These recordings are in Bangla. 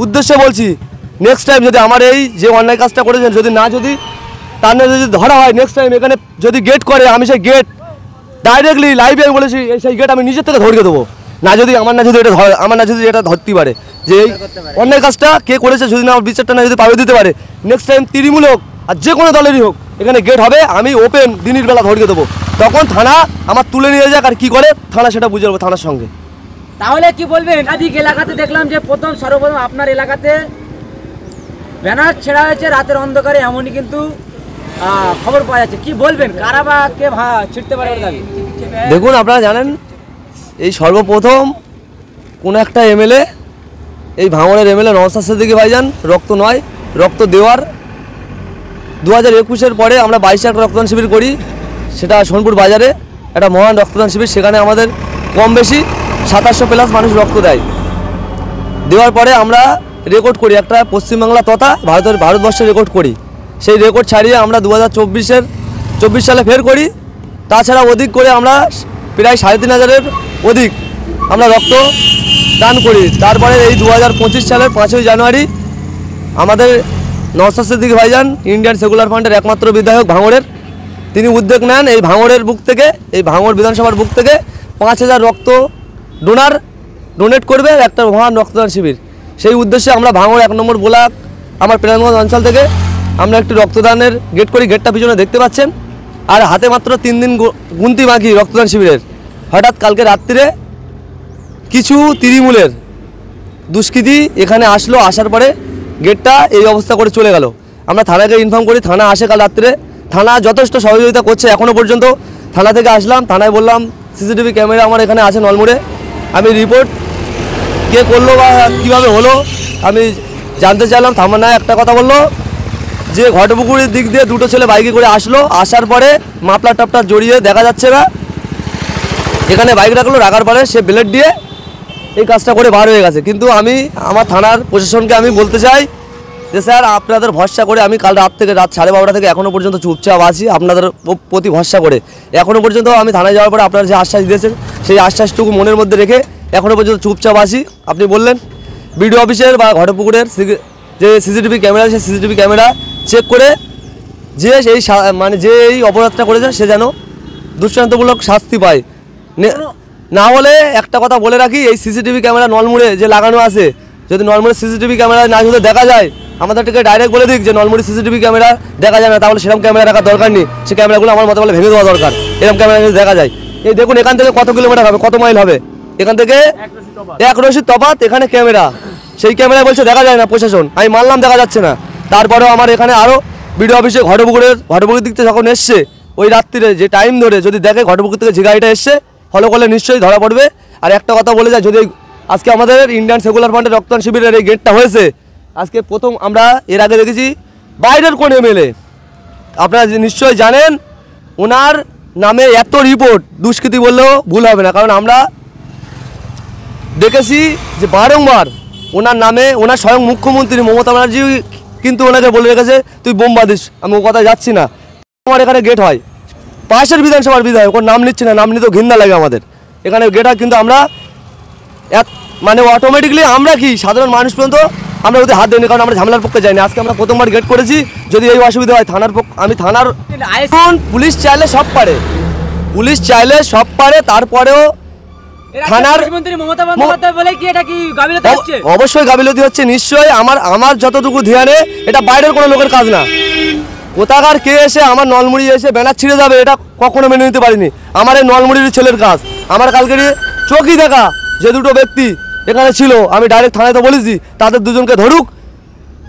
উদ্দেশ্যে বলছি, নেক্সট টাইম যদি আমার এই যে অন্যায় কাজটা করেছেন যদি তার না যদি ধরা হয়, নেক্সট টাইম এখানে যদি গেট করে, আমি সেই গেট ডাইরেক্টলি লাইভে আমি বলেছি সেই গেট আমি নিজের থেকে ধরিয়ে দেবো। আমার না যদি এটা ধরতে পারে যে এই অন্যায় কাজটা কে করেছে, যদি না আমার বিচারটা না যদি পাবে দিতে পারে, নেক্সট টাইম তৃণমূল হোক আর যে কোনো দলেরই হোক, এখানে গেট হবে, আমি ওপেন দিনের বেলা ধরিয়ে দেবো। তখন থানা আমার তুলে নিয়ে যাক, আর কি করে থানা সেটা বুঝে নেবো থানার সঙ্গে। তাহলে কি বলবেন, একাধিক এলাকাতে দেখলাম যে সর্বপ্রথম আপনার এলাকাতে ব্যানার ছেড়া হয়েছে রাতের অন্ধকারে, এমনই কিন্তু খবর পাওয়া যাচ্ছে। কি বলবেন, কারা বা কে ছিটতে পারে? দেখুন, আপনারা জানেন এই সর্বপ্রথম কোনো একটা এমএলএ, এই ভাঙড়ের এমএলএ নওশাদ সিদ্দিকী ভাইজান রক্ত নয় রক্ত দেওয়ার 2021-এর পরে আমরা 22 একটা রক্তদান শিবির করি, সেটা সোনপুর বাজারে একটা মহান রক্তদান শিবির। সেখানে আমাদের কম বেশি 2700+ মানুষ রক্ত দেয়। দেওয়ার পরে আমরা রেকর্ড করি, একটা পশ্চিমবাংলা তথা ভারতবর্ষে রেকর্ড করি। সেই রেকর্ড ছাড়িয়ে আমরা 2024 সালে ফের করি। তাছাড়া অধিক করে আমরা প্রায় 3500-এর অধিক আমরা রক্ত দান করি। তারপরে এই 2025 সালের 5ই জানুয়ারি আমাদের নওশাদ সিদ্দিকী ভাইজান ইন্ডিয়ান সেকুলার ফ্রন্টের একমাত্র বিধায়ক ভাঙড়ের, তিনি উদ্যোগ নেন এই ভাঙড়ের বুক থেকে, এই ভাঙড় বিধানসভার বুক থেকে 5000 রক্ত ডোনেট করবে একটা মহান রক্তদান শিবির। সেই উদ্দেশ্যে আমরা ভাঙড় 1 নম্বর ব্লক আমার প্রাণগঞ্জ অঞ্চল থেকে আমরা একটি রক্তদানের গেট করি। গেটটা পিছনে দেখতে পাচ্ছেন। আর হাতে মাত্র 3 দিন গুনতি বাকি রক্তদান শিবিরের। হঠাৎ কালকে রাত্রিরে কিছু তৃণমূলের দুষ্কৃতী এখানে আসলো, আসার পরে গেটটা এই অবস্থা করে চলে গেল। আমরা থানাকে ইনফর্ম করি, থানা আসে কাল রাত্রে, থানা যথেষ্ট সহযোগিতা করছে এখনও পর্যন্ত। থানা থেকে আসলাম, থানায় বললাম সিসিটিভি ক্যামেরা আমার এখানে আছে নলমুড়ে, আমি রিপোর্ট কে করলো বা কীভাবে হলো আমি জানতে চাইলাম। থানায় একটা কথা বললো যে ঘটপুকুরের দিক দিয়ে 2টো ছেলে বাইকে করে আসলো, আসার পরে মাপলার টাপটার জড়িয়ে দেখা যাচ্ছে না, এখানে বাইক রাখলো, রাখার পরে সে ব্লেড দিয়ে এই কাজটা করে বার হয়ে গেছে। কিন্তু আমি আমার থানার প্রশাসনকে আমি বলতে চাই যে স্যার, আপনাদের ভরসা করে আমি কাল রাত 12:30 থেকে এখনও পর্যন্ত চুপচাপ আছি, আপনাদের প্রতি ভরসা করে। এখনও পর্যন্ত আমি থানায় যাওয়ার পরে আপনারা যে আশ্বাস দিয়েছেন সেই আশ্বাসটুকু মনের মধ্যে রেখে এখনও পর্যন্ত চুপচাপ আছি। আপনি বললেন বিডিও অফিসের বা ঘটপুকুরের যে সিসিটিভি ক্যামেরা, সেই সিসিটিভি ক্যামেরা চেক করে যে যে এই অপরাধটা করেছে সে যেন দৃষ্টান্তমূলক শাস্তি পায়। না হলে একটা কথা বলে রাখি, এই সিসিটিভি ক্যামেরা নলমুড়ে যে লাগানো আছে, যদি নলমুড়ে সিসিটিভি ক্যামেরা না যদি দেখা যায়, আমাদেরকে ডাইরেক্ট বলে দিক যে নলমুড়ি সিসিটিভি ক্যামেরা দেখা যায় না, তাহলে সেরকম ক্যামেরা রাখার দরকার নেই। সেই ক্যামেরাগুলো আমার মতো বলে ভেঙে দেওয়া দরকার। এরকম ক্যামেরা যদি দেখা যায়, এই দেখুন এখান থেকে কত কিলোমিটার হবে, কত মাইল হবে, এখান থেকে 1 রশিদ তফাৎ এখানে ক্যামেরা। সেই ক্যামেরায় বলছে দেখা যায় না প্রশাসন, আমি মানলাম দেখা যাচ্ছে না। তারপরেও আমার এখানে আরও বিডিও অফিসে ঘটপুকুরের দিক থেকে যখন এসছে, ওই রাত্রিরে যে টাইম ধরে যদি দেখে ঘটপুকুর থেকে যে গাড়িটা এসছে, ফলো করলে নিশ্চয়ই ধরা পড়বে। আর একটা কথা বলে যায়, যদি আজকে আমাদের ইন্ডিয়ান সেকুলার ফ্রন্টের রক্তদান শিবিরের এই গেটটা হয়েছে, আজকে প্রথম আমরা এর আগে দেখেছি বাইরের কোন এমএলএ, আপনারা নিশ্চয়ই জানেন, ওনার নামে এত রিপোর্ট, দুষ্কৃতি বললেও ভুল হবে না, কারণ আমরা দেখেছি যে বারংবার ওনার নামে, ওনার স্বয়ং মুখ্যমন্ত্রী মমতা ব্যানার্জি কিন্তু ওনাকে বলে রেখেছে তুই বোম বাঁধিস। আমি ও কথা যাচ্ছি না, আমার এখানে গেট হয়, পাশের বিধানসভার বিধায়ক, ওর নাম নিচ্ছে না, নাম নিতেও ঘৃণা লাগে আমাদের। এখানে গেট হয়, কিন্তু আমরা মানে অটোমেটিকলি আমরা কি সাধারণ মানুষ পর্যন্ত আমরা ওদের হাত দিইনি, কারণ আমরা ঝামেলার পক্ষে যাইনি। আজকে আমরা প্রথমবার গেট করেছি, যদি এই অসুবিধা হয় আমি থানার পুলিশ চাইলে সব পারে, পুলিশ চাইলে সব পারে, তারপরেও থানার অবশ্যই গাফিলতি হচ্ছে, নিশ্চয়ই। আমার যতটুকু ধ্যানে এটা বাইরের কোনো লোকের কাজ না। কোথাকার কে এসে আমার নলমুড়ি এসে ব্যানার ছিঁড়ে যাবে, এটা কখনো মেনে নিতে পারিনি। আমার এই নলমুড়ির ছেলের কাজ, আমার কালকে চোখই দেখা যে 2টো ব্যক্তি এখানে ছিল, আমি ডাইরেক্ট থানায় তো বলেছি তাদের 2জনকে ধরুক,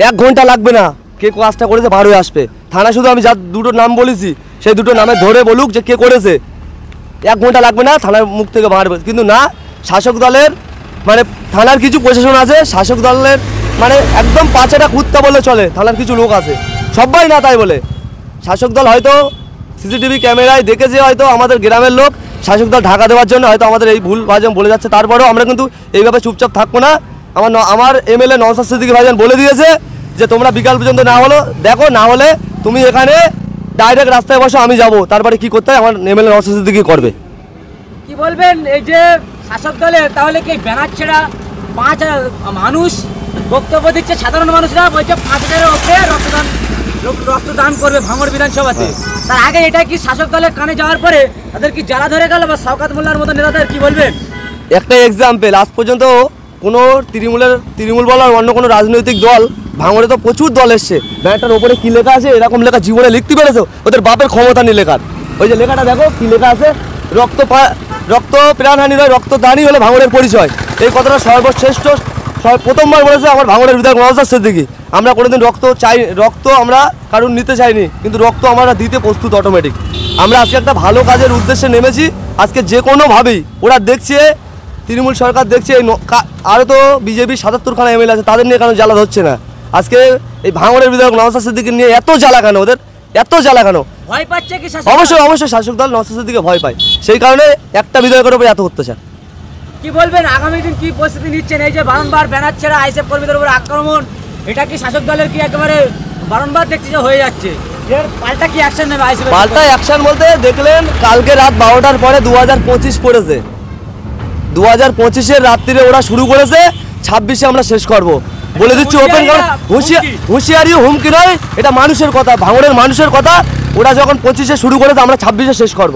1 ঘন্টা লাগবে না, কে কাজটা করেছে বার হয়ে আসবে। থানা শুধু আমি যার 2টোর নাম বলেছি সেই 2টো নামে ধরে বলুক যে কে করেছে, 1 ঘন্টা লাগবে না, থানার মুখ থেকে বার হবে। কিন্তু না, শাসক দলের মানে থানার কিছু প্রশাসন আছে, শাসক দলের মানে একদম পাছাটা কুত্তা বলে চলে, থানার কিছু লোক আছে, সবাই না তাই বলে। শাসক দল হয়তো সিসিটিভি ক্যামেরায় দেখেছে, হয়তো আমাদের গ্রামের লোক শাসক দল ঢাকা দেওয়ার জন্য হয়তো আমাদের এই ভুল ভাজন বলে যাচ্ছে। তারপরেও আমরা কিন্তু এইভাবে চুপচাপ থাকবো না। আমার এমএলএ নওশাদ সিদ্দিকী ভাইজান বলে দিয়েছে যে তোমরা বিকাল পর্যন্ত না হলো দেখো, না হলে তুমি এখানে ডাইরেক্ট রাস্তায় বসো, আমি যাব, তারপরে কি করতে হয় আমার এমএলএ নওশাদ সিদ্দিকী করবে। কি বলবেন এই যে শাসক দলের, তাহলে কি ব্যানার ছেড়া 5000 মানুষ বক্তব্য দিচ্ছে সাধারণ মানুষরা বলছে 5,000-এর উপরে রক্তদান করবে ভাঙড় বিধানসভাতে। তার আগে এটা কি শাসক দলের কানে যাওয়ার পরে তাদের কি জ্বালা ধরে গেল, বা শওকত মোল্লার মতো নেতাদের কি বলবেন? একটা এক্সাম্পল, আজ পর্যন্ত কোনো তৃণমূল বলার অন্য কোনো রাজনৈতিক দল, ভাঙড়ে তো প্রচুর দল এসছে, ব্যানারটার ওপরে কি লেখা আছে এরকম লেখা জীবনে লিখতে পেরেছো? ওদের বাপের ক্ষমতা নেই লেখার। ওই যে লেখাটা দেখো কি লেখা আছে, রক্ত প্রাণহানি নয় রক্তদানই হলো ভাঙড়ের পরিচয়। এই কথাটা সর্বশ্রেষ্ঠ প্রথমবার বলেছে আমার ভাঙড়ের বিধায়ক নওশাদ সিদ্দিকী। আমরা কোনোদিন রক্ত আমরা কারণ নিতে চাইনি, কিন্তু রক্ত আমরা দিতে প্রস্তুত অটোমেটিক। আমরা আজকে একটা ভালো কাজের উদ্দেশ্যে নেমেছি। আজকে যে কোনোভাবেই ওরা দেখছে, তৃণমূল সরকার দেখছে, আরও তো বিজেপির 77খানা এমএলএ আছে, তাদের নিয়ে কেন জ্বালা ধরছে না? আজকে এই ভাঙড়ের বিধায়ক নওশাদ সিদ্দিকী নিয়ে এত জ্বালা কেন? ওদের এত জ্বালা কেন? ভয় পাচ্ছে কি শাসক? অবশ্যই শাসক দল নওশাদ সিদ্দিকীকে ভয় পায়, সেই কারণে একটা বিধায়কের উপর এত অত্যাচার। কি বলবেন, আগামী দিন কি প্রস্তুতি নিচ্ছেন? এই যে বারংবার ব্যানার ছেড়া আইএসএফ কর্মীদের উপর আক্রমণ, এটা কি শাসক দলের কি একেবারে বারংবার দেখছি যে হয়ে যাচ্ছে? এর পাল্টা কি অ্যাকশন নেবে আইএসএফ? পাল্টা অ্যাকশন বলতে দেখলেন কালকে রাত 12টার পরে 2025 পড়েছে, 2025-এর রাত্রিরে ওরা শুরু করেছে, 26-এ আমরা শেষ করব বলে দিচ্ছি ওপেন। হুঁশিয়ারি হুমকি নয়, এটা মানুষের কথা, ভাঙড়ের মানুষের কথা। ওরা যখন 25-এ শুরু করেছে, আমরা 26-এ শেষ করব।